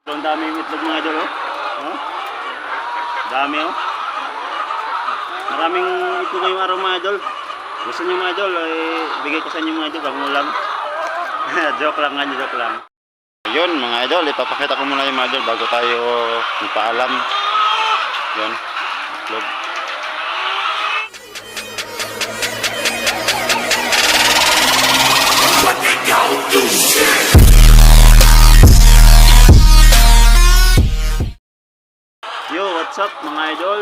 Ang dami yung itlog mga idol, oh. Oh. Dami, oh. Maraming itlog ngayong araw mga idol. Gusto niyo mga idol, bigay ko sa inyo mga idol, pangulam. Joke lang nga, joke lang. Yun mga idol, ipapakita ko muna yung mga idol bago tayo magpaalam. Yun, itlog. Yo, what's up mga idol?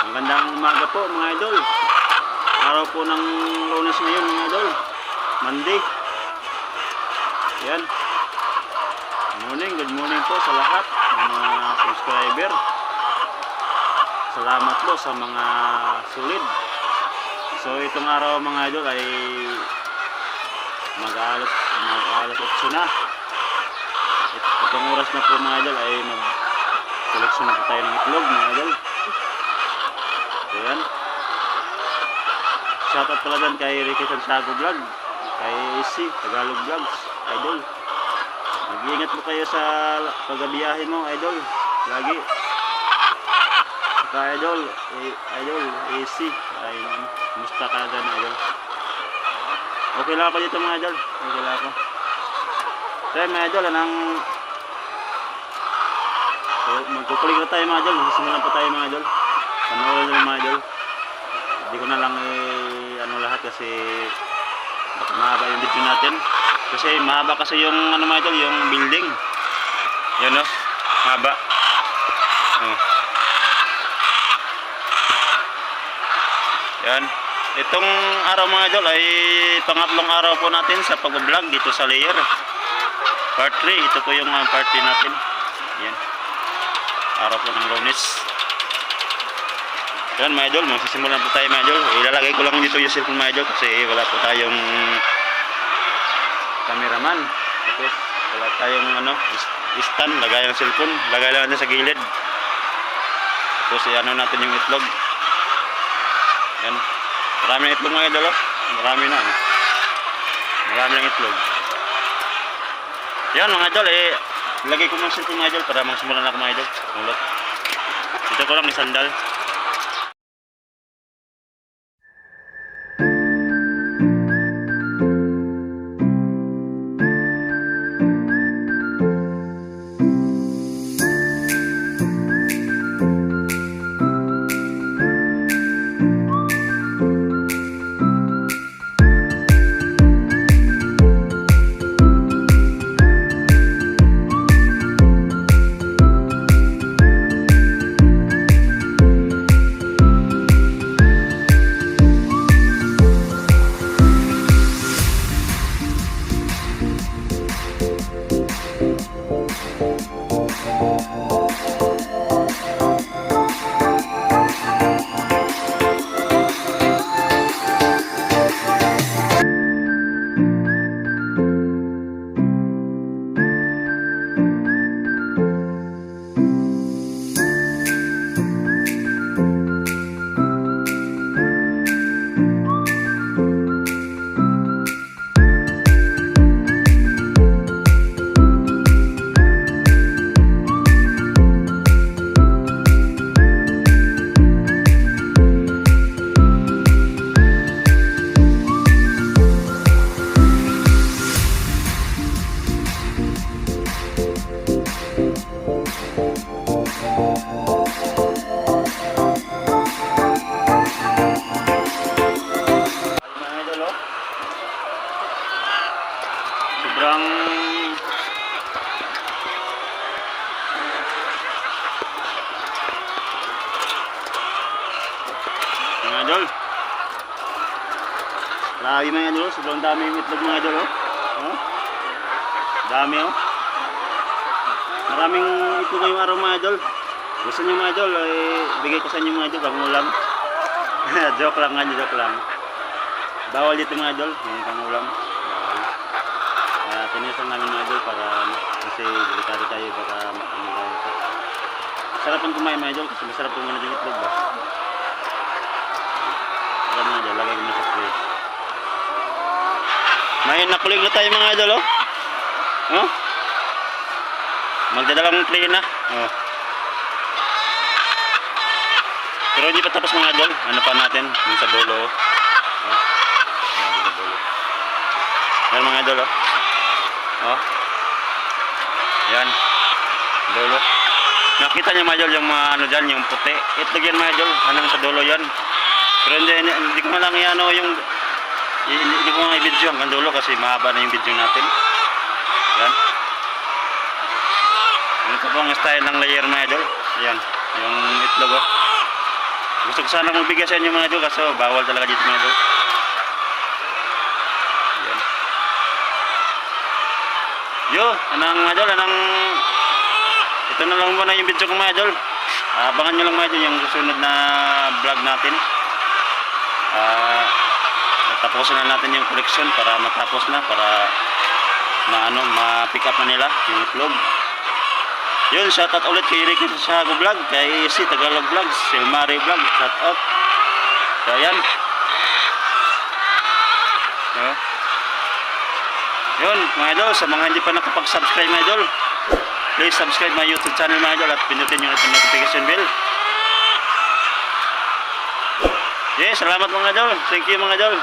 Magandang umaga po mga idol. Araw po ng Lunes ngayon mga idol. Monday. Yan. Good morning po sa lahat ng mga subscriber. Salamat po sa mga sulit. So itong araw mga idol ay mag-alas 8 na. Itong oras na po mga idol ay seleksyon na po tayo ng itlog mga idol. So yan. Shoutout pala dyan kay Ricky Santiago Vlog, kay AC Tagalog Vlogs idol. Mag-iingat po kayo sa pagbiyahe mo idol. Lagi. Saka idol AC ay musta ka dyan idol. Okay lang ako dito mga idol. Okay lang ako. So yan mga idol, so, magkukulig na tayo mga idol. Magsimulan pa tayo mga idol. Panoorin nyo mga idol. Hindi ko na lang lahat kasi baka mahaba yung video natin. Kasi mahaba kasi yung mga idol, yung building. Yan o, mahaba. Yan. Itong araw mga idol ay pangatlong araw po natin sa pag-vlog dito sa Layer. Part 3, ito po yung part 3 natin. Yan. Araw po ng Lunes. Yan mga idol, magsisimulan po tayo mga idol. Ilalagay ko lang dito yung cellphone mga idol kasi wala po tayong cameraman. Tapos wala tayong stand, lagay ng cellphone, lagay lang natin sa gilid. Tapos natin yung itlog. Yan. Marami ng itlog mga idol, oh. Marami na. Marami ng itlog. Yan mga idol, lagay ko ng cellphone mga idol para magsimulan na ako mga idol. Mulot. Dito ko lang isandal. Sobrang mga idol, lagi mga idol, sobrang dami yung itlog mga idol, oh. Dami, oh. Maraming itlog ngayong araw mga idol. Gusto nyo mga idol, bigay ko sa inyo mga idol, pangulam. Joke lang nga, joke lang. Bawal dito mga idol, yung pangulam. Tinisan namin mga idol para kasi delikado tayo, baka makamay tayo. Sarap yung kumain mga idol kasi masarap yung mga itlog ba. Sarap mga idol, lagay ko na sa tray. May nakulig na tayo mga idol, oh. Magdadalang play na. Oh. Pero hindi pa tapos mga idol. Ano pa natin? Yung sa dulo. Oh. Ayan, sa dulo. Ayan mga idol. Oh. Oh. Yan. Dulo. Nakita niyo mga idol yung mga ano dyan, yung puti. Itlog yan mga idol. Hanggang sa dulo yan. Pero hindi ko lang ano yung hindi ko nga i-video hanggang dulo kasi mahaba na yung video natin. Yan. Ito po ang style ng layer mga idol. Yan. Yung itlog. Oh. Gusto ko sana magbigay sa inyo mga idol kasi bawal talaga dito mga idol. Yan. Yo, anang mga idol, anang ito na lang muna yung video ko mga idol. Abangan nyo lang mga idol yung susunod na vlog natin. Tapusin na natin yung collection para matapos na, para ma-pick up na nila yung itlog. Yun, shoutout ulit kay Ricky sa Vlog, kay si Tagalog Vlogs, Silmari Vlog, shoutout. So ayan. Yun mga idol, sa mga hindi pa nakapag-subscribe mga idol, please subscribe my YouTube channel mga idol at pinutin yung notification bell. Yes, salamat mga idol. Thank you mga idol.